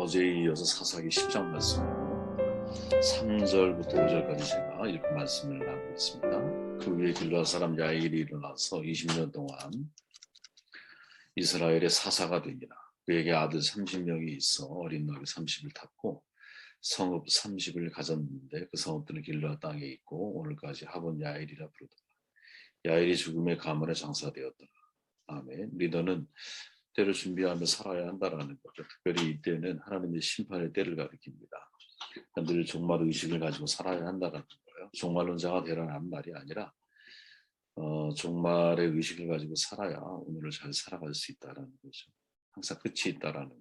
어제에 이어서 사사기 10장 말씀으로 3절부터 5절까지 제가 읽은 말씀을 나누고 있습니다. 그 위에 길르앗 사람 야일이 일어나서 20년 동안 이스라엘의 사사가 되니라. 그에게 아들 30명이 있어 어린 나귀 30을 탔고 성읍 30을 가졌는데 그 성읍들은 길르앗 땅에 있고 오늘까지 하본 야일이라 부르더라. 야일이 죽음의 가문에 장사되었더라. 아멘. 리더는 때를 준비하며 살아야 한다라는 거죠. 특별히 이때는 하나님의 심판의 때를 가리킵니다. 늘 종말 의식을 가지고 살아야 한다라는 거예요. 종말론자가 되라는 말이 아니라 종말의 의식을 가지고 살아야 오늘을 잘 살아갈 수 있다라는 거죠. 항상 끝이 있다라는 거.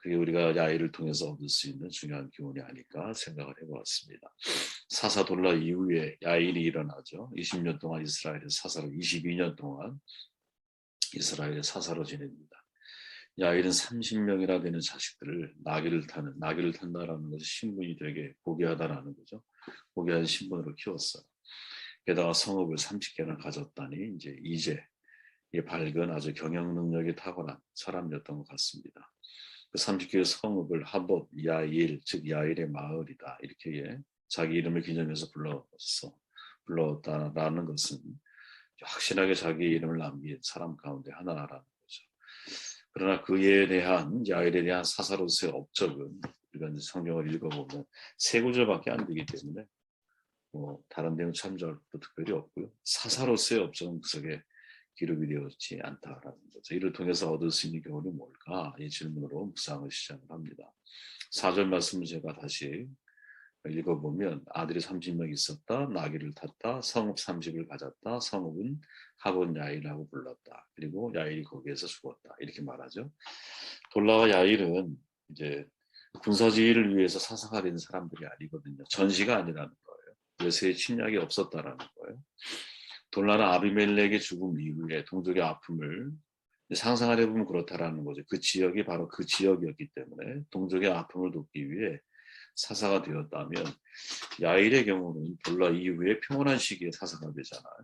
그게 우리가 야일을 통해서 얻을 수 있는 중요한 교훈이 아닐까 생각을 해보았습니다. 사사 돌라 이후에 야일이 일어나죠. 20년 동안 이스라엘의 사사로 22년 동안 이스라엘의 사사로 지냅니다. 야일은 30명이나 되는 자식들을 나귀를 탄다라는 것이 신분이 되게 고귀하다라는 거죠. 고귀한 신분으로 키웠어요. 게다가 성읍을 30개나 가졌다니 이제 밝은 아주 경영 능력이 탁월한 사람이었던 것 같습니다. 그 30개의 성읍을 하봇 야일, 즉 야일의 마을이다 이렇게 자기 이름을 기념해서 불렀다라는 것은 확실하게 자기 이름을 남긴 사람 가운데 하나라는 거죠. 그러나 그에 대한 야일에 대한 사사로서의 업적은 우리가 이제 성경을 읽어보면 세 구절밖에 안 되기 때문에 다른 데는 참조할 것도 특별히 없고요. 사사로서의 업적은 그 속에 기록이 되었지 않다라는 거죠. 이를 통해서 얻을 수 있는 교훈이 뭘까? 이 질문으로 묵상을 시작을 합니다. 4절 말씀을 제가 다시 읽어보면 아들이 30명 있었다. 나귀를 탔다. 성읍 30을 가졌다. 성읍은 하본 야일이라고 불렀다. 그리고 야일이 거기에서 죽었다. 이렇게 말하죠. 돌라와 야일은 이제 군사지휘를 위해서 사사가 된 사람들이 아니거든요. 전시가 아니라는 거예요. 외세의 침략이 없었다라는 거예요. 돌라는 아비멜렉의 죽음 이후에 동족의 아픔을 상상하려 보면 그렇다라는 거죠. 그 지역이 바로 그 지역이었기 때문에 동족의 아픔을 돕기 위해 사사가 되었다면 야일의 경우는 돌라 이후에 평온한 시기에 사사가 되잖아요.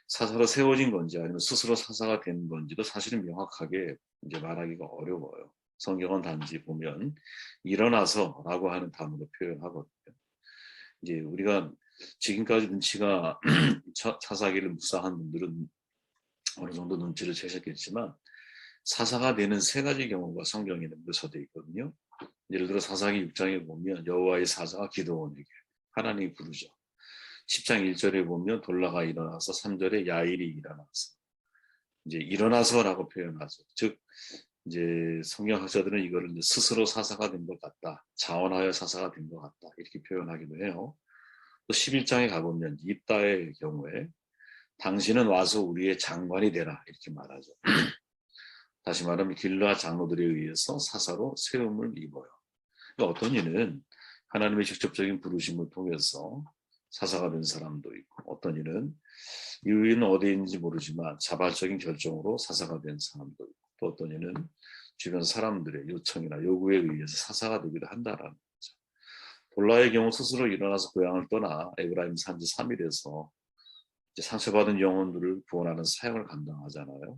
사사로 세워진 건지 아니면 스스로 사사가 된 건지도 사실은 명확하게 이제 말하기가 어려워요. 성경은 단지 보면 일어나서라고 하는 단어로 표현하거든요. 이제 우리가 지금까지 눈치가 사사기를 묵상한 분들은 어느 정도 눈치를 채셨겠지만 사사가 되는 세 가지 경우가 성경에 묘사되어 있거든요. 예를 들어 사사기 6장에 보면 여호와의 사자가 기드온에게 하나님이 부르죠. 10장 1절에 보면 돌라가 일어나서 3절에 야일이 일어나서 이제 일어나서라고 표현하죠. 즉 이제 성경학자들은 이거를 이제 스스로 사사가 된 것 같다. 자원하여 사사가 된 것 같다. 이렇게 표현하기도 해요. 또 11장에 가보면 입다의 경우에 당신은 와서 우리의 장관이 되라 이렇게 말하죠. 다시 말하면 길르앗 장로들에 의해서 사사로 세움을 입어요. 그러니까 어떤 이는 하나님의 직접적인 부르심을 통해서 사사가 된 사람도 있고 어떤 이는 이유는 어디에 있는지 모르지만 자발적인 결정으로 사사가 된 사람도 있고 또 어떤 이는 주변 사람들의 요청이나 요구에 의해서 사사가 되기도 한다라는 거죠. 돌라의 경우 스스로 일어나서 고향을 떠나 에브라임 산지 3일에서 상처받은 영혼들을 구원하는 사역을 감당하잖아요.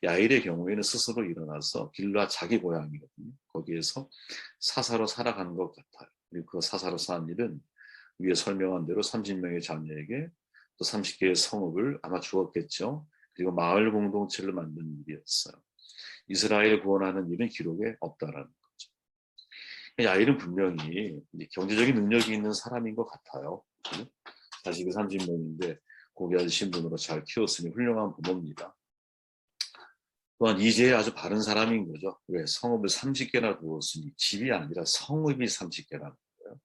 야일의 경우에는 스스로 일어나서 길르앗 자기 고향이거든요. 거기에서 사사로 살아가는 것 같아요. 그리고 그 사사로 산 일은 위에 설명한 대로 30명의 자녀에게 또 30개의 성읍을 아마 주었겠죠. 그리고 마을 공동체를 만드는 일이었어요. 이스라엘을 구원하는 일은 기록에 없다라는 거죠. 야일은 분명히 경제적인 능력이 있는 사람인 것 같아요. 자식이 30명인데 고귀한 신분으로 잘 키웠으니 훌륭한 부모입니다. 또한 이제에 아주 바른 사람인 거죠. 왜? 성읍을 30개나 두었으니 집이 아니라 성읍이 30개라는 거예요.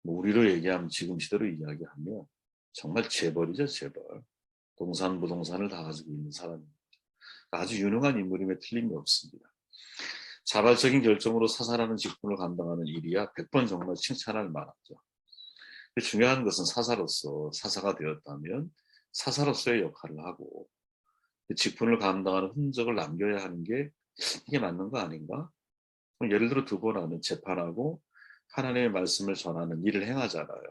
우리로 얘기하면 지금 시대로 이야기하면 정말 재벌이죠, 재벌. 동산, 부동산을 다 가지고 있는 사람입니다. 아주 유능한 인물임에 틀림이 없습니다. 자발적인 결정으로 사사라는 직분을 감당하는 일이야 100번 정말 칭찬할 만하죠. 중요한 것은 사사가 되었다면 사사로서의 역할을 하고 직분을 감당하는 흔적을 남겨야 하는 게 이게 맞는 거 아닌가? 예를 들어 두 번 하는 재판하고 하나님의 말씀을 전하는 일을 행하잖아요.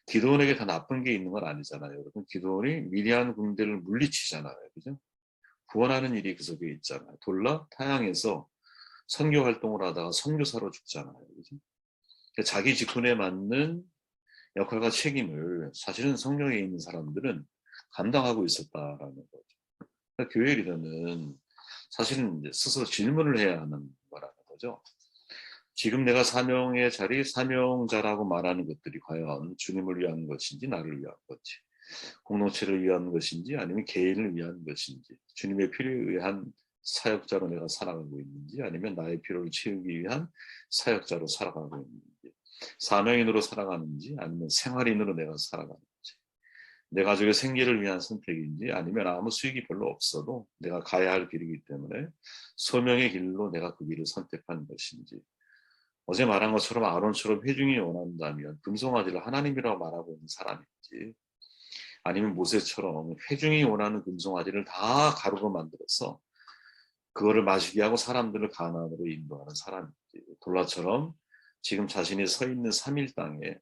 기드온에게 다 나쁜 게 있는 건 아니잖아요. 여러분 기드온이 미디안 군대를 물리치잖아요. 그죠? 구원하는 일이 그 속에 있잖아요. 돌라 타향에서 선교 활동을 하다가 선교사로 죽잖아요. 그죠? 자기 직분에 맞는 역할과 책임을 사실은 성경에 있는 사람들은 감당하고 있었다라는 거죠. 그러니까 교회 리더는 사실은 이제 스스로 질문을 해야 하는 거라는 거죠. 지금 내가 사명의 자리, 사명자라고 말하는 것들이 과연 주님을 위한 것인지 나를 위한 건지, 공동체를 위한 것인지 아니면 개인을 위한 것인지, 주님의 필요에 의한 사역자로 내가 살아가고 있는지 아니면 나의 필요를 채우기 위한 사역자로 살아가고 있는지, 사명인으로 살아가는지 아니면 생활인으로 내가 살아가는지, 내 가족의 생계를 위한 선택인지 아니면 아무 수익이 별로 없어도 내가 가야 할 길이기 때문에 소명의 길로 내가 그 길을 선택한 것인지, 어제 말한 것처럼 아론처럼 회중이 원한다면 금송아지를 하나님이라고 말하고 있는 사람인지 아니면 모세처럼 회중이 원하는 금송아지를 다 가루로 만들어서 그거를 마시게 하고 사람들을 가나안으로 인도하는 사람인지, 돌라처럼 지금 자신이 서 있는 3일 땅에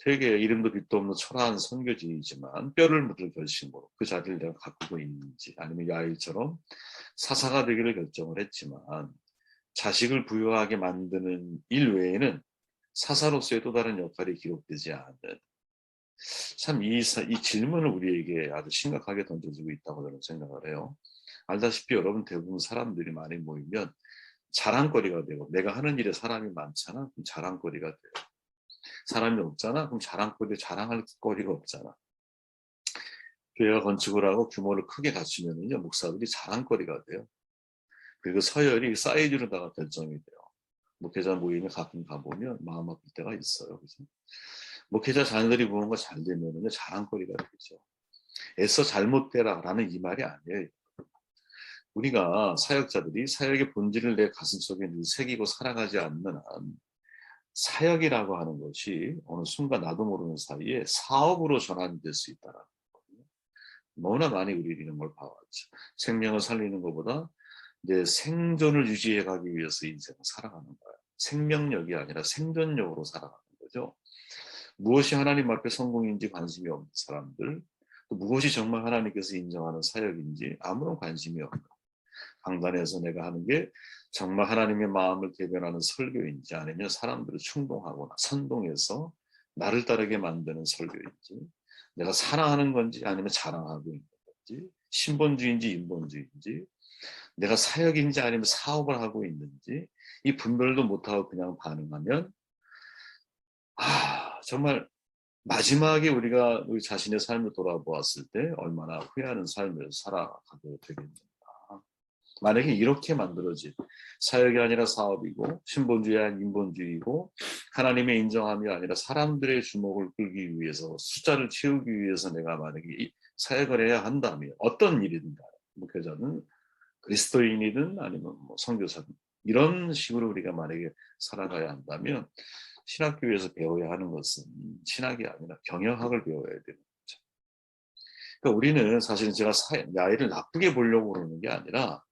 되게 이름도 빛도 없는 초라한 선교지이지만 뼈를 묻을 결심으로 그 자리를 내가 가꾸고 있는지, 아니면 야일처럼 사사가 되기를 결정을 했지만 자식을 부유하게 만드는 일 외에는 사사로서의 또 다른 역할이 기록되지 않은, 참 이 질문을 우리에게 아주 심각하게 던져주고 있다고 저는 생각을 해요. 알다시피 여러분 대부분 사람들이 많이 모이면 자랑거리가 되고, 내가 하는 일에 사람이 많잖아? 그럼 자랑거리가 돼요. 사람이 없잖아? 그럼 자랑할 거리가 없잖아. 교회가 건축을 하고 규모를 크게 갖추면은요, 목사들이 자랑거리가 돼요. 그리고 서열이 사이즈로다가 결정이 돼요. 목회자 모임에 가끔 가보면 마음 아플 때가 있어요. 그죠? 목회자 자녀들이 보는 거 잘 되면은 자랑거리가 되죠. 애써 잘못되라 라는 이 말이 아니에요. 우리가 사역자들이 사역의 본질을 내 가슴속에 늘 새기고 살아가지 않는 한 사역이라고 하는 것이 어느 순간 나도 모르는 사이에 사업으로 전환될 수 있다라는 거거든요. 너무나 많이 우리는 이런 걸 봐왔죠. 생명을 살리는 것보다 내 생존을 유지해 가기 위해서 인생을 살아가는 거예요. 생명력이 아니라 생존력으로 살아가는 거죠. 무엇이 하나님 앞에 성공인지 관심이 없는 사람들, 또 무엇이 정말 하나님께서 인정하는 사역인지 아무런 관심이 없는, 강단에서 내가 하는 게 정말 하나님의 마음을 대변하는 설교인지 아니면 사람들을 충동하거나 선동해서 나를 따르게 만드는 설교인지, 내가 사랑하는 건지 아니면 자랑하고 있는 건지, 신본주의인지 인본주의인지, 내가 사역인지 아니면 사업을 하고 있는지 이 분별도 못하고 그냥 반응하면 정말 마지막에 우리가 우리 자신의 삶을 돌아보았을 때 얼마나 후회하는 삶을 살아가게 되겠는가. 만약에 이렇게 만들어진 사역이 아니라 사업이고 신본주의 아닌 인본주의고 하나님의 인정함이 아니라 사람들의 주목을 끌기 위해서 숫자를 채우기 위해서 내가 만약에 사역을 해야 한다면 어떤 일이든 간에 목회자는 그리스도인이든 아니면 뭐 선교사든 이런 식으로 우리가 만약에 살아가야 한다면 신학교에서 배워야 하는 것은 신학이 아니라 경영학을 배워야 되는 거죠. 그러니까 우리는 사실은 제가 야일을 나쁘게 보려고 그러는 게 아니라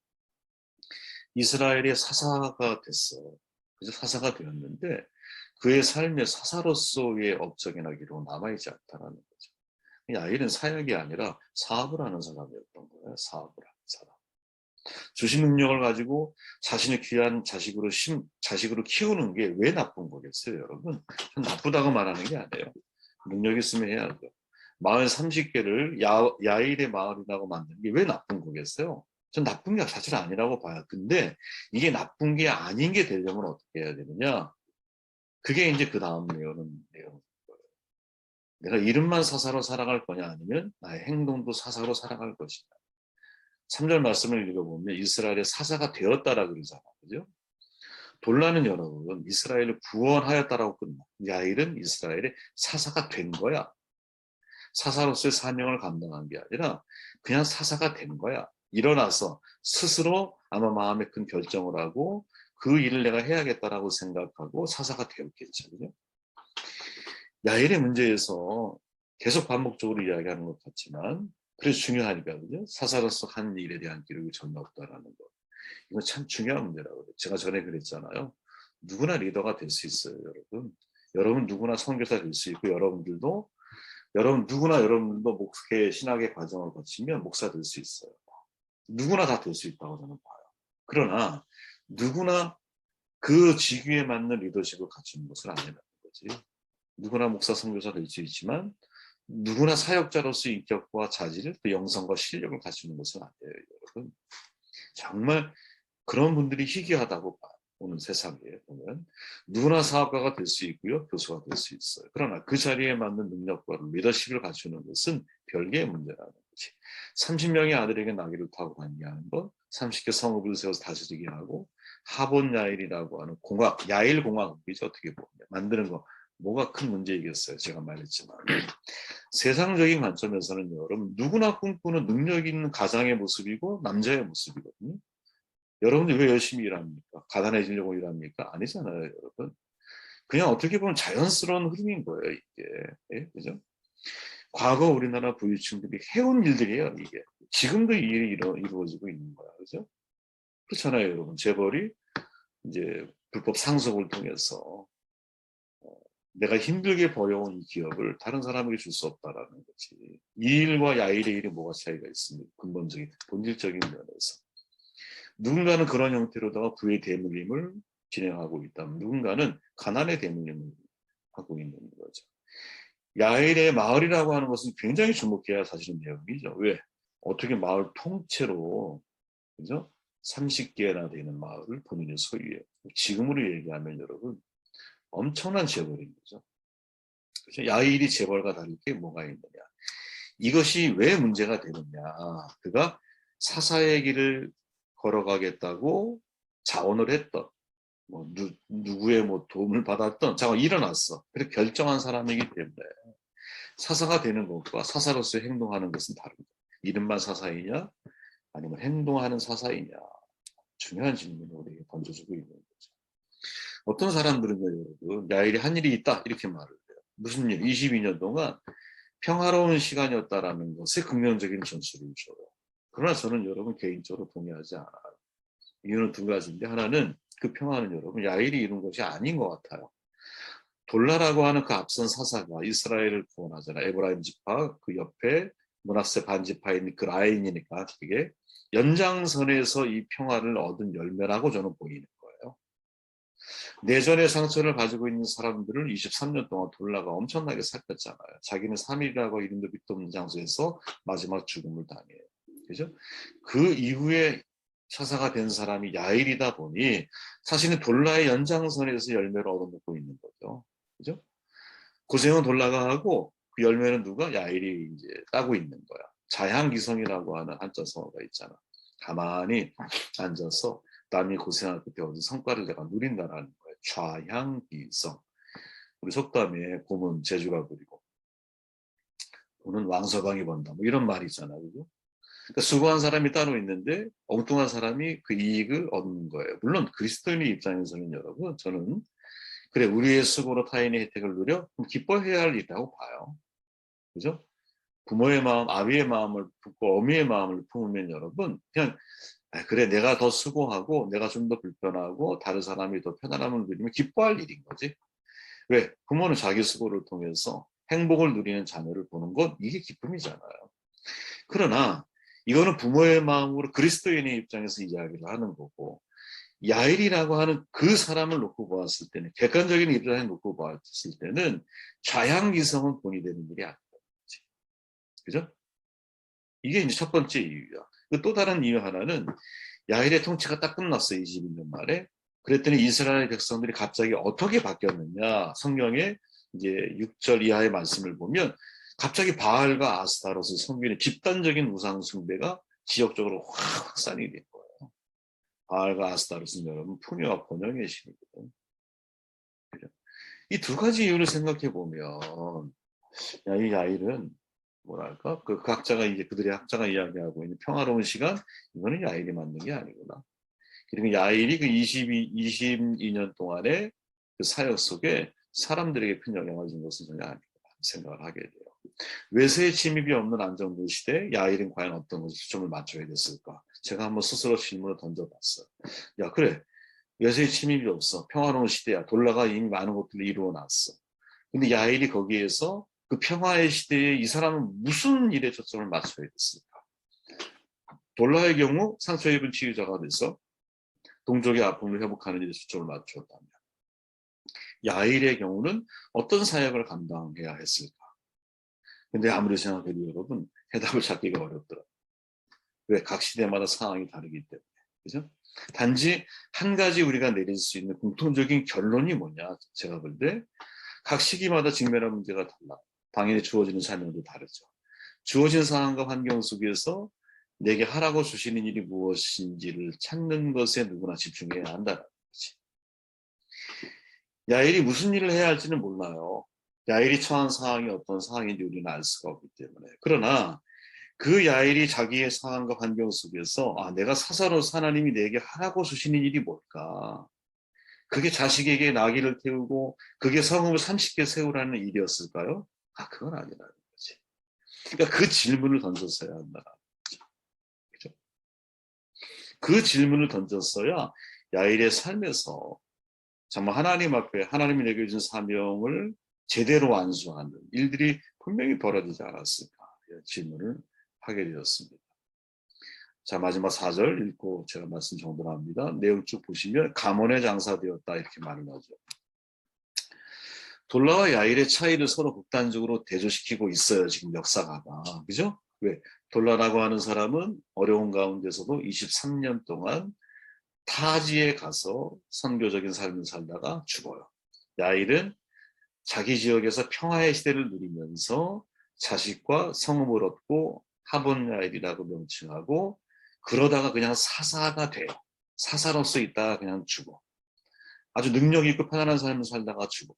이스라엘의 사사가 됐어요. 그래서 사사가 되었는데 그의 삶의 사사로서의 업적이나 기록은 남아있지 않다는 거죠. 야일은 사역이 아니라 사업을 하는 사람이었던 거예요. 사업을 하는 사람. 주신 능력을 가지고 자신의 귀한 자식으로 키우는 게 왜 나쁜 거겠어요, 여러분? 전 나쁘다고 말하는 게 아니에요. 능력 있으면 해야죠. 마을 30개를 야일의 마을이라고 만드는 게 왜 나쁜 거겠어요? 전 나쁜 게 사실 아니라고 봐요. 근데 이게 나쁜 게 아닌 게 되려면 어떻게 해야 되느냐? 그게 이제 그 다음 내용인 거예요. 내가 이름만 사사로 살아갈 거냐 아니면 나의 행동도 사사로 살아갈 것이냐. 3절 말씀을 읽어보면 이스라엘의 사사가 되었다라고 그러잖아요. 그죠? 돌라는 여러분, 이스라엘을 구원하였다라고 끝나. 야일은 이스라엘의 사사가 된 거야. 사사로서의 사명을 감당한 게 아니라 그냥 사사가 된 거야. 일어나서 스스로 아마 마음에 큰 결정을 하고 그 일을 내가 해야겠다라고 생각하고 사사가 되었겠죠. 그죠? 야일의 문제에서 계속 반복적으로 이야기하는 것 같지만 그래서 중요하니까 그죠? 사사로서 한 일에 대한 기록이 전혀 없다라는 거. 이거 참 중요한 문제라고 그래요. 제가 전에 그랬잖아요. 누구나 리더가 될 수 있어요, 여러분. 여러분 누구나 선교사 될 수 있고 여러분들도 목회 신학의 과정을 거치면 목사 될 수 있어요. 누구나 다 될 수 있다고 저는 봐요. 그러나 누구나 그 직위에 맞는 리더십을 갖추는 것을 안 해라는 거지. 누구나 목사 선교사 될 수 있지만 누구나 사역자로서의 인격과 자질을 또 영성과 실력을 갖추는 것은 안 돼요, 여러분. 정말 그런 분들이 희귀하다고 봐요. 오늘 세상에 보면 누구나 사업가가 될 수 있고요, 교수가 될 수 있어요. 그러나 그 자리에 맞는 능력과 리더십을 갖추는 것은 별개의 문제라는 거지. 30명의 아들에게 나귀를 타고 관리하는 것, 30개 성읍을 세워서 다스리게 하고, 하본 야일이라고 하는 공학, 야일 공학이죠, 어떻게 보면 만드는 거 뭐가 큰 문제이겠어요. 제가 말했지만 세상적인 관점에서는 여러분 누구나 꿈꾸는 능력 있는 가장의 모습이고 남자의 모습이거든요. 여러분들 왜 열심히 일합니까? 가난해지려고 일합니까? 아니잖아요, 여러분. 그냥 어떻게 보면 자연스러운 흐름인 거예요, 이게. 예? 그죠? 과거 우리나라 부유층들이 해온 일들이에요, 이게. 지금도 이 일이 이루어지고 있는 거야, 그죠? 그렇잖아요, 여러분. 재벌이 이제 불법 상속을 통해서 내가 힘들게 벌여온 이 기업을 다른 사람에게 줄 수 없다라는 거지. 이 일과 야일의 일이 뭐가 차이가 있습니까? 근본적인, 본질적인 면에서. 누군가는 그런 형태로다가 부의 대물림을 진행하고 있다면 누군가는 가난의 대물림을 하고 있는 거죠. 야일의 마을이라고 하는 것은 굉장히 주목해야 사실은 내용이죠. 왜? 어떻게 마을 통째로, 그죠? 30개나 되는 마을을 본인의 소유에. 지금으로 얘기하면 여러분, 엄청난 재벌인 거죠. 그렇죠? 야일이 재벌과 다를 게 뭐가 있느냐. 이것이 왜 문제가 되느냐. 그가 사사의 길을 걸어가겠다고 자원을 했던, 뭐 누구의 뭐 도움을 받았던, 자원 일어났어. 그렇게 결정한 사람이기 때문에 사사가 되는 것과 사사로서 행동하는 것은 다릅니다. 이름만 사사이냐 아니면 행동하는 사사이냐. 중요한 질문을 우리에게 던져주고 있는 거죠. 어떤 사람들은요, 여러분, 야일이 한 일이 있다 이렇게 말을 해요. 무슨 일? 22년 동안 평화로운 시간이었다라는 것에 긍정적인 전수를 줘요. 그러나 저는 여러분 개인적으로 동의하지 않아요. 이유는 두 가지인데, 하나는 그 평화는 여러분 야일이 이룬 것이 아닌 것 같아요. 돌라라고 하는 그 앞선 사사가 이스라엘을 구원하잖아. 에브라임 지파 그 옆에 므낫세 반지파에 있는 그 라인이니까 그게 연장선에서 이 평화를 얻은 열매라고 저는 보이는 거예요. 내전의 상처를 가지고 있는 사람들을 23년 동안 돌라가 엄청나게 살폈잖아요. 자기는 3일이라고 이름도 빛도 없는 장소에서 마지막 죽음을 당해요. 그죠? 그 이후에 사사가 된 사람이 야일이다 보니 사실은 돌라의 연장선에서 열매를 얻어먹고 있는 거죠. 그죠? 고생은 돌라가 하고 그 열매는 누가? 야일이 이제 따고 있는 거야. 자향기성이라고 하는 한자성어가 있잖아. 가만히 앉아서 남이 고생할 때 얻은 성과를 내가 누린다라는 거예요. 좌향기성. 우리 속담에 곰은 재주가 부리고 돈은 왕서방이 번다. 뭐 이런 말이 있잖아요. 그죠? 그러니까 수고한 사람이 따로 있는데 엉뚱한 사람이 그 이익을 얻는 거예요. 물론 그리스도인의 입장에서는 여러분, 저는 그래 우리의 수고로 타인의 혜택을 누려 기뻐해야 할 일이라고 봐요. 그죠? 부모의 마음, 아비의 마음을 품고 어미의 마음을 품으면 여러분 그냥 그래 내가 더 수고하고 내가 좀 더 불편하고 다른 사람이 더 편안함을 누리면 기뻐할 일인 거지. 왜? 부모는 자기 수고를 통해서 행복을 누리는 자녀를 보는 것 이게 기쁨이잖아요. 그러나 이거는 부모의 마음으로 그리스도인의 입장에서 이야기를 하는 거고 야일이라고 하는 그 사람을 놓고 보았을 때는 객관적인 입장에 놓고 보았을 때는 좌향기성은 본이 되는 일이 아닌 거지. 그죠? 이게 이제 첫 번째 이유야. 또 다른 이유 하나는 야일의 통치가 딱 끝났어요. 22년 만에. 그랬더니 이스라엘 백성들이 갑자기 어떻게 바뀌었느냐. 성경에 이제 6절 이하의 말씀을 보면 갑자기 바알과 아스타로스 성균의 집단적인 우상 숭배가 지역적으로 확산이 된 거예요. 바알과 아스타로스는 여러분 풍요와 번영의 신이거든. 이 두 가지 이유를 생각해 보면 이 야일은 뭐랄까 그 각자가 이제 그들의 학자가 이야기하고 있는 평화로운 시간 이거는 야일이 만든 게 아니구나. 그리고 야일이 그 22년 동안의 그 사역 속에 사람들에게 큰 영향을 준 것은 전혀 아니구나 생각을 하게 돼요. 외세의 침입이 없는 안정된 시대에 야일은 과연 어떤 것에 초점을 맞춰야 됐을까? 제가 한번 스스로 질문을 던져봤어요. 야 그래 외세의 침입이 없어 평화로운 시대야 돌라가 이미 많은 것들을 이루어놨어. 근데 야일이 거기에서 그 평화의 시대에 이 사람은 무슨 일에 초점을 맞춰야 됐을까? 돌라의 경우 상처 입은 치유자가 돼서 동족의 아픔을 회복하는 일에 초점을 맞추었다면 야일의 경우는 어떤 사역을 감당해야 했을까? 근데 아무리 생각해도 여러분 해답을 찾기가 어렵더라고요. 왜? 각 시대마다 상황이 다르기 때문에. 그죠? 단지 한 가지 우리가 내릴 수 있는 공통적인 결론이 뭐냐? 제가 볼 때 각 시기마다 직면한 문제가 달라. 당연히 주어지는 사명도 다르죠. 주어진 상황과 환경 속에서 내게 하라고 주시는 일이 무엇인지를 찾는 것에 누구나 집중해야 한다는 거지. 야일이 무슨 일을 해야 할지는 몰라요. 야일이 처한 상황이 어떤 상황인지 우리는 알 수가 없기 때문에. 그러나 그 야일이 자기의 상황과 환경 속에서 내가 사사로서 하나님이 내게 하라고 주시는 일이 뭘까? 그게 자식에게 나귀를 태우고 그게 성읍을 30개 세우라는 일이었을까요? 그건 아니라는 거지. 그러니까 그 질문을 던졌어야 한다는 거죠. 그죠? 그 질문을 던졌어야 야일의 삶에서 정말 하나님 앞에 하나님이 내게 주신 사명을 제대로 완수하는 일들이 분명히 벌어지지 않았을까? 질문을 하게 되었습니다. 자, 마지막 4절 읽고 제가 말씀 정돈합니다. 내용 쭉 보시면 가문의 장사되었다 이렇게 말을 하죠. 돌라와 야일의 차이를 서로 극단적으로 대조시키고 있어요. 지금 역사가가. 그죠? 왜? 돌라라고 하는 사람은 어려운 가운데서도 23년 동안 타지에 가서 선교적인 삶을 살다가 죽어요. 야일은 자기 지역에서 평화의 시대를 누리면서 자식과 성읍을 얻고 하본 야일이라고 명칭하고 그러다가 그냥 사사가 돼요. 사사로서 있다가 그냥 죽어. 아주 능력 있고 편안한 삶을 살다가 죽어.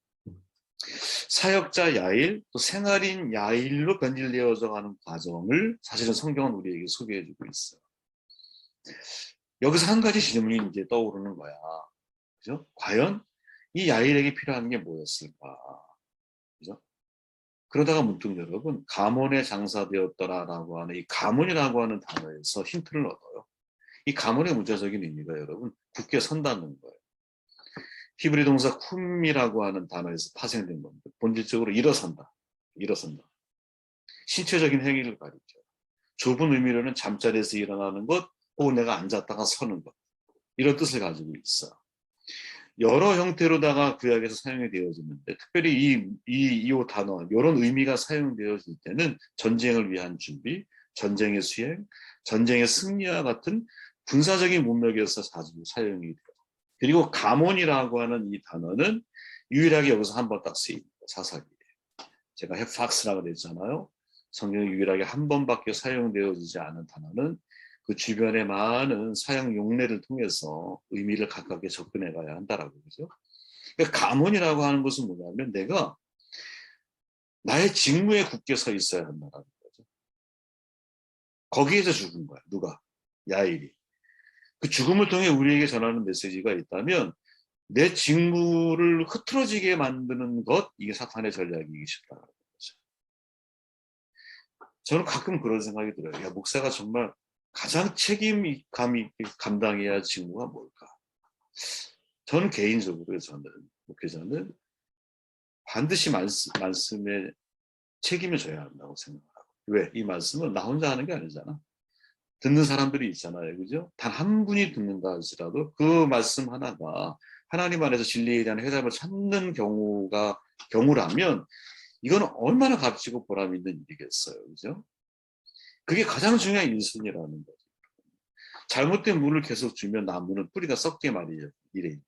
사역자 야일, 또 생활인 야일로 변질되어져 가는 과정을 사실은 성경은 우리에게 소개해주고 있어요. 여기서 한 가지 질문이 이제 떠오르는 거야. 그죠? 과연 이 야일에게 필요한 게 뭐였을까? 그죠? 그러다가 문득 여러분, 가문의 장사되었더라라고 하는 이 가문이라고 하는 단어에서 힌트를 얻어요. 이 가문의 문자적인 의미가 여러분, 굳게 선다는 거예요. 히브리 동사 쿰이라고 하는 단어에서 파생된 겁니다. 본질적으로 일어선다. 일어선다. 신체적인 행위를 가리켜요. 좁은 의미로는 잠자리에서 일어나는 것, 혹은 내가 앉았다가 서는 것. 이런 뜻을 가지고 있어요. 여러 형태로다가 구약에서 사용이 되어지는데 특별히 이 단어, 이런 의미가 사용되어질 때는 전쟁을 위한 준비, 전쟁의 수행, 전쟁의 승리와 같은 군사적인 문맥에서 자주 사용이 돼요. 그리고 가몬이라고 하는 이 단어는 유일하게 여기서 한 번 딱 쓰입니다. 사사기에. 제가 헵팍스라고 그랬잖아요. 성경에 유일하게 한 번밖에 사용되어지지 않은 단어는 그 주변의 많은 사용 용례를 통해서 의미를 가깝게 접근해 가야 한다라고 그러죠. 그러니까 가문이라고 하는 것은 뭐냐면 내가 나의 직무에 굳게 서 있어야 한다라는 거죠. 거기에서 죽은 거야. 누가? 야일이. 그 죽음을 통해 우리에게 전하는 메시지가 있다면 내 직무를 흐트러지게 만드는 것, 이게 사탄의 전략이기 쉽다는 거죠. 저는 가끔 그런 생각이 들어요. 야, 목사가 정말 가장 책임감이 감당해야 할 직무가 뭘까? 저는 개인적으로 목회자는 반드시 말씀에 책임을 져야 한다고 생각하고. 왜? 이 말씀은 나 혼자 하는 게 아니잖아. 듣는 사람들이 있잖아요. 그죠? 단 한 분이 듣는다 할지라도 그 말씀 하나가 하나님 안에서 진리에 대한 해답을 찾는 경우라면 이건 얼마나 값지고 보람 있는 일이겠어요. 그죠? 그게 가장 중요한 1순위라는 거죠. 잘못된 물을 계속 주면 나무는 뿌리가 썩게 마련이니까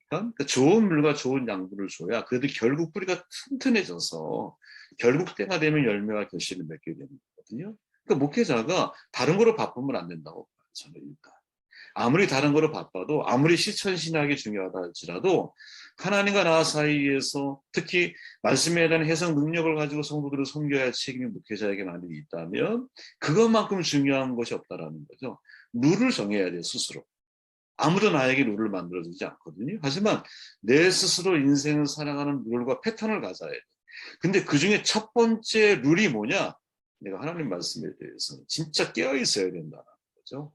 그러니까 좋은 물과 좋은 양분을 줘야 그래도 결국 뿌리가 튼튼해져서 결국 때가 되면 열매와 결실을 맺게 되는 거거든요. 그러니까 목회자가 다른 거로 바쁘면 안 된다고 봐요. 저는 일단. 아무리 다른 거로 바빠도 아무리 실천신학이 중요하다 할지라도 하나님과 나 사이에서 특히 말씀에 대한 해석 능력을 가지고 성도들을 섬겨야 할 책임이 목회자에게 많이 있다면 그것만큼 중요한 것이 없다라는 거죠. 룰을 정해야 돼요. 스스로. 아무도 나에게 룰을 만들어주지 않거든요. 하지만 내 스스로 인생을 살아가는 룰과 패턴을 가져야 돼요. 근데 그중에 첫 번째 룰이 뭐냐? 내가 하나님 말씀에 대해서 진짜 깨어 있어야 된다는 거죠.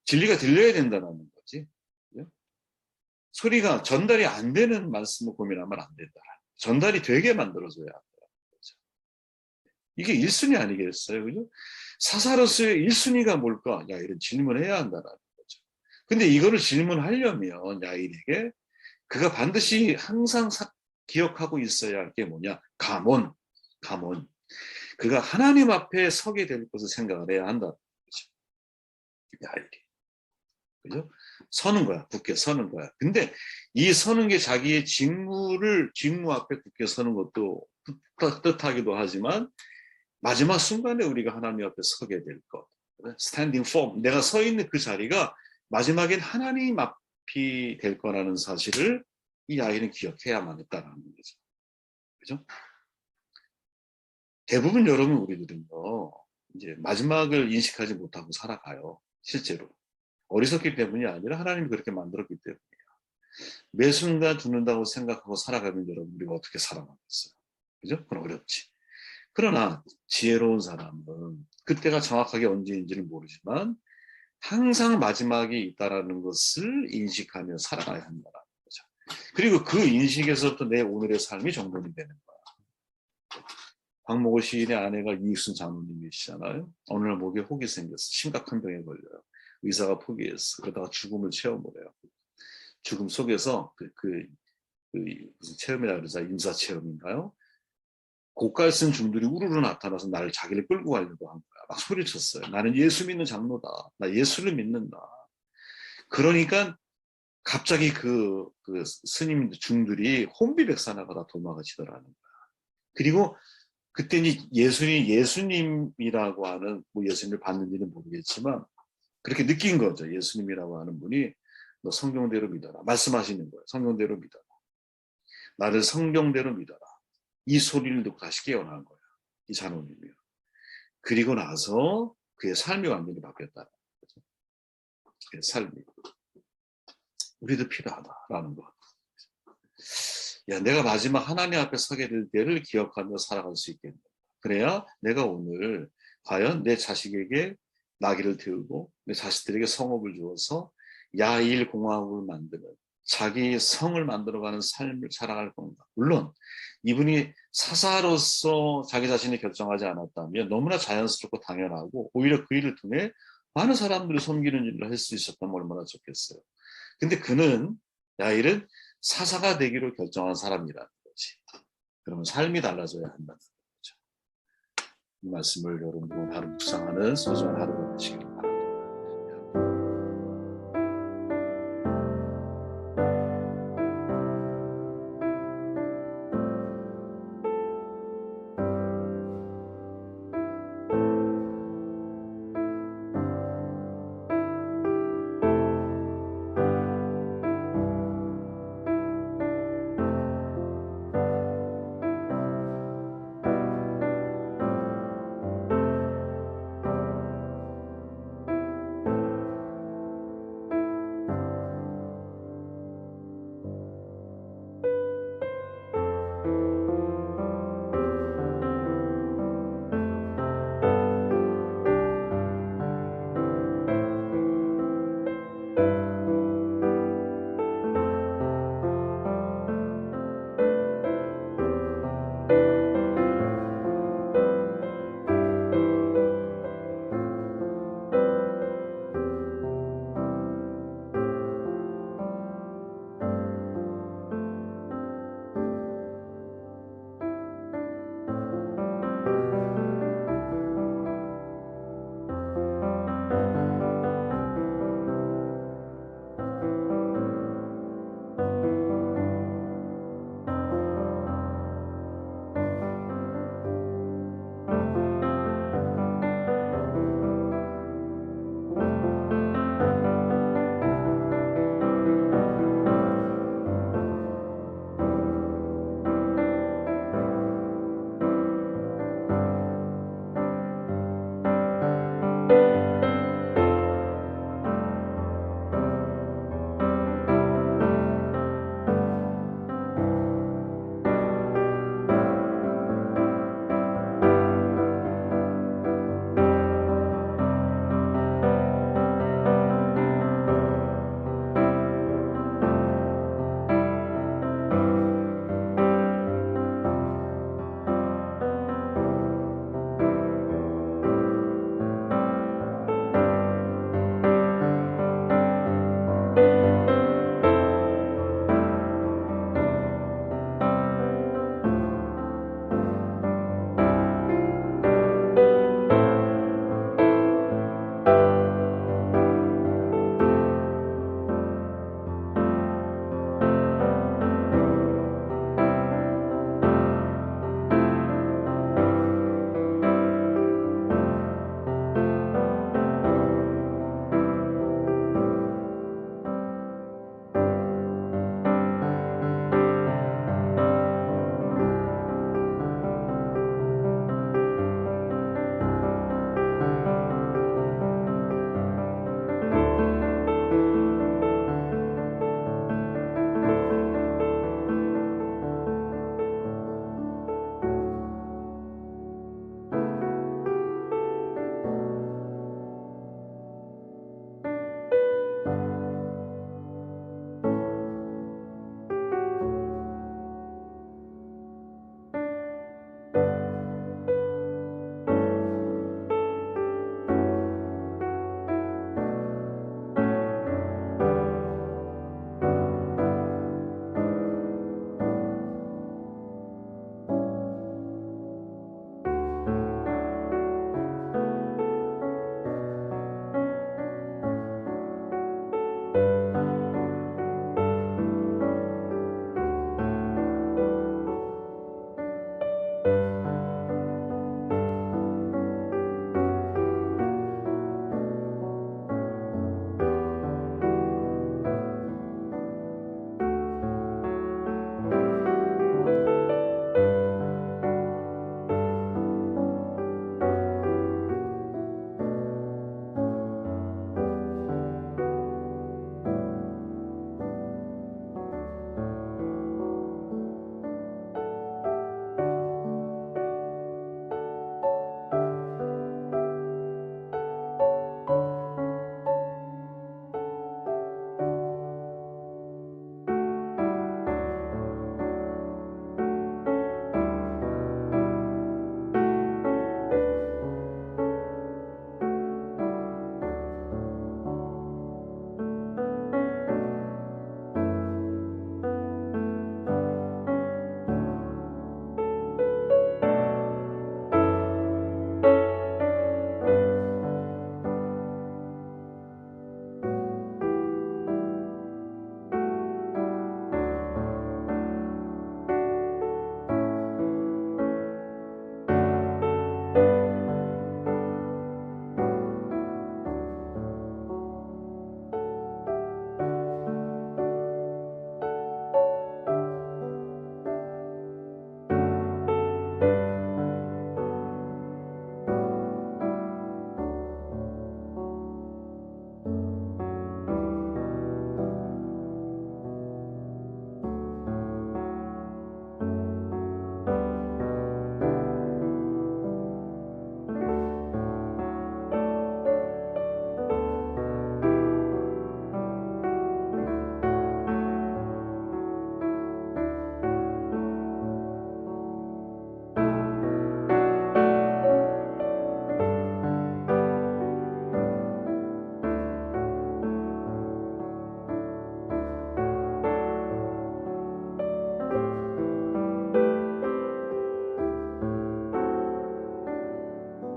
진리가 들려야 된다는 거지. 소리가 전달이 안 되는 말씀을 고민하면 안 된다. 전달이 되게 만들어줘야 한다는 거죠. 이게 1순위 아니겠어요? 그죠? 사사로서의 1순위가 뭘까? 야, 이런 질문을 해야 한다는 거죠. 근데 이거를 질문하려면 야일에게 그가 반드시 항상 기억하고 있어야 할 게 뭐냐? 감언. 그가 하나님 앞에 서게 될 것을 생각을 해야 한다. 그죠? 야일이. 그죠? 서는 거야. 굳게 서는 거야. 근데 이 서는 게 자기의 직무 앞에 굳게 서는 것도 뜻하기도 하지만 마지막 순간에 우리가 하나님 앞에 서게 될 것. 스탠딩 폼. 내가 서 있는 그 자리가 마지막엔 하나님 앞이 될 거라는 사실을 이 아이는 기억해야만 했다라는 거죠. 그죠? 대부분 여러분 우리들은요, 이제 마지막을 인식하지 못하고 살아가요. 실제로. 어리석기 때문이 아니라 하나님이 그렇게 만들었기 때문이에요. 매 순간 죽는다고 생각하고 살아가면 여러분 우리가 어떻게 살아가겠어요? 그죠? 그건 어렵지. 그러나 지혜로운 사람은 그때가 정확하게 언제인지는 모르지만 항상 마지막이 있다라는 것을 인식하며 살아가야 한다는 거죠. 그리고 그 인식에서부터 내 오늘의 삶이 정돈이 되는 거야. 박목월 시인의 아내가 이익순 장로님이시잖아요. 어느 날 목에 혹이 생겼어. 심각한 병에 걸려요. 의사가 포기했어. 그러다가 죽음을 체험을 해요. 죽음 속에서 무슨 체험이라 그러자 임사 체험인가요? 고가를 쓴 중들이 우르르 나타나서 나를 자기를 끌고 가려고 한 거야. 막 소리쳤어요. 나는 예수 믿는 장로다. 나 예수를 믿는다. 그러니까 갑자기 그 스님 중들이 혼비백산하고 다 도망가시더라는 거야. 그리고 그때 예수님이라고 하는, 뭐 예수님을 봤는지는 모르겠지만 그렇게 느낀 거죠. 예수님이라고 하는 분이 너 성경대로 믿어라. 말씀하시는 거예요. 성경대로 믿어라. 나를 성경대로 믿어라. 이 소리를 듣고 다시 깨어난 거예요. 이 장로님이요. 그리고 나서 그의 삶이 완전히 바뀌었다는 거죠. 그의 삶이. 우리도 필요하다라는 거. 야, 내가 마지막 하나님 앞에 서게 될 때를 기억하며 살아갈 수 있겠네. 그래야 내가 오늘 과연 내 자식에게 나귀를 태우고 내 자식들에게 성읍을 주어서 야일 공화국을 만드는 자기 성을 만들어가는 삶을 살아갈 건가. 물론 이분이 사사로서 자기 자신이 결정하지 않았다면 너무나 자연스럽고 당연하고 오히려 그 일을 통해 많은 사람들이 섬기는 일을 할 수 있었다면 얼마나 좋겠어요. 근데 그는 야일은 사사가 되기로 결정한 사람이라는 거지. 그러면 삶이 달라져야 한다는 거죠. 이 말씀을 여러분 하루 묵상하는 소중한 하루가 되시길 바랍니다.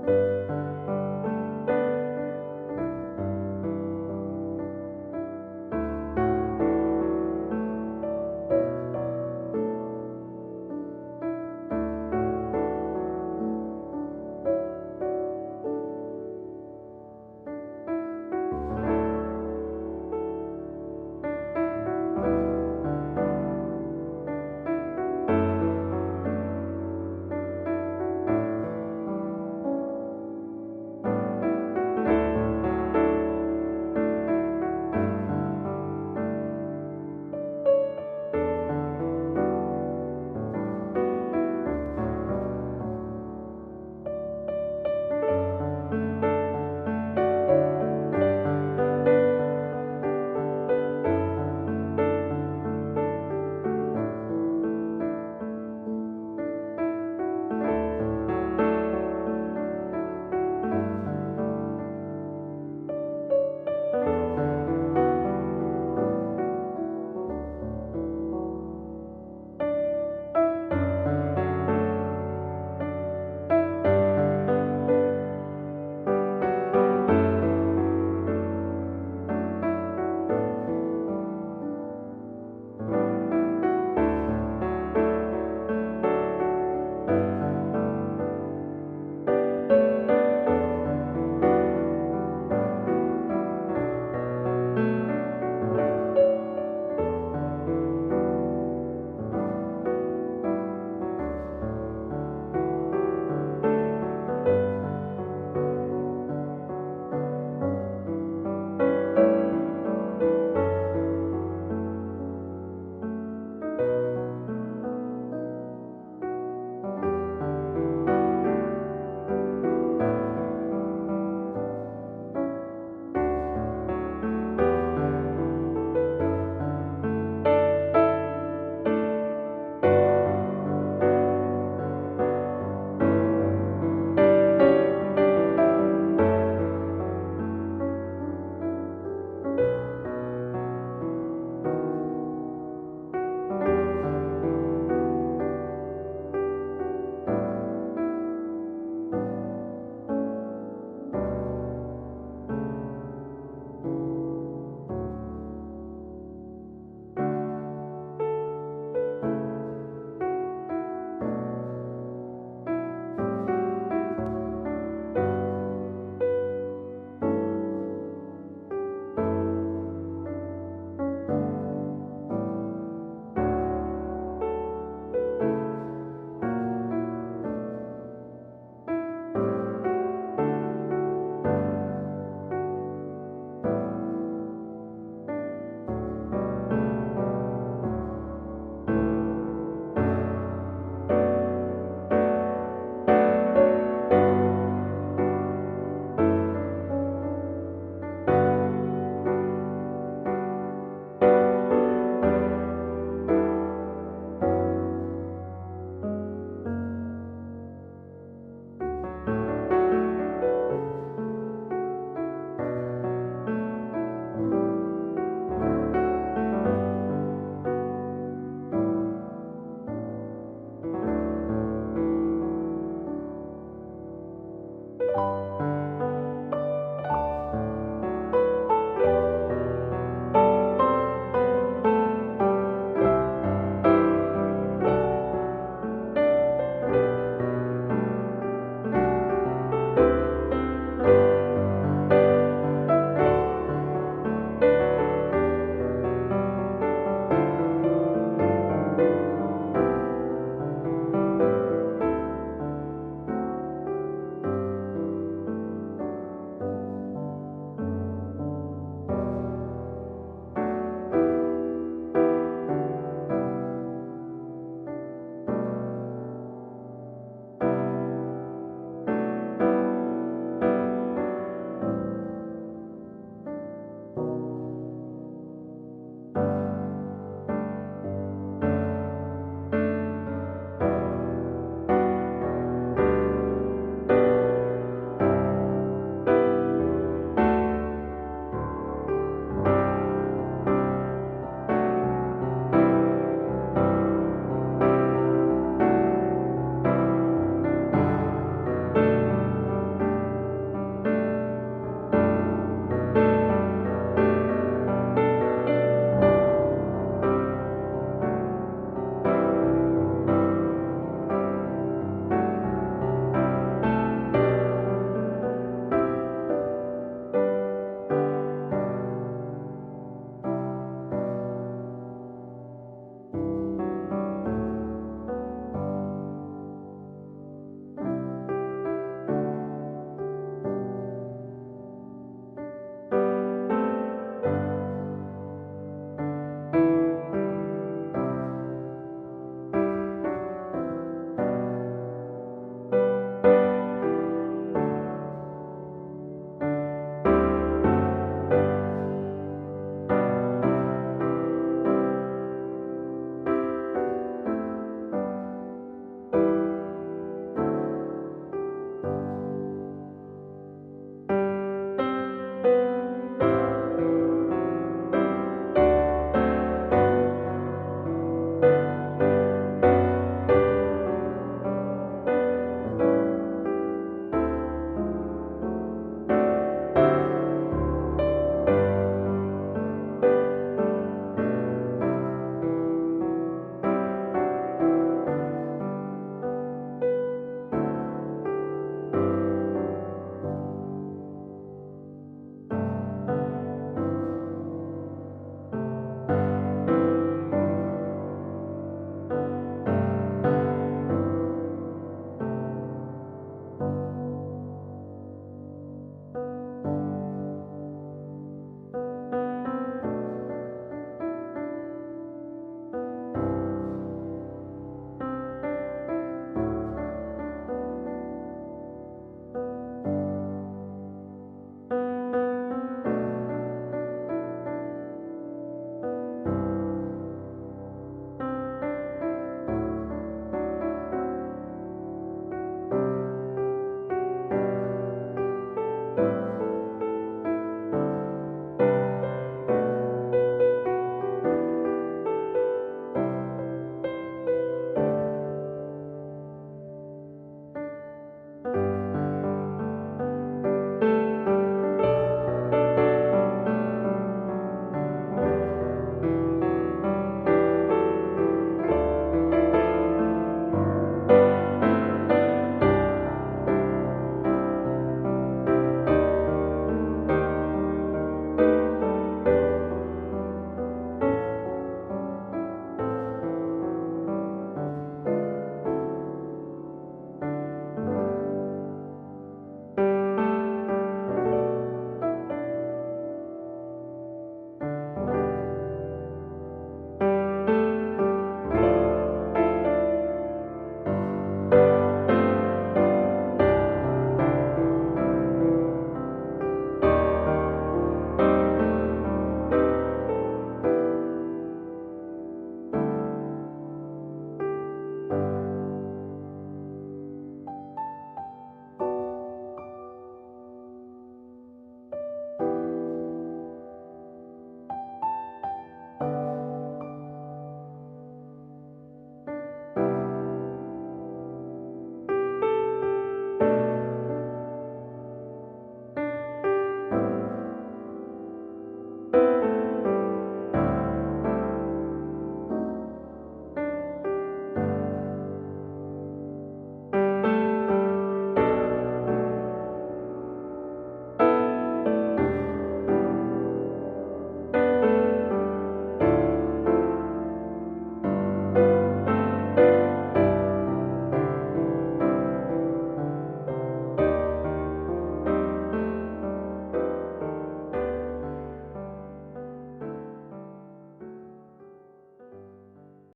음.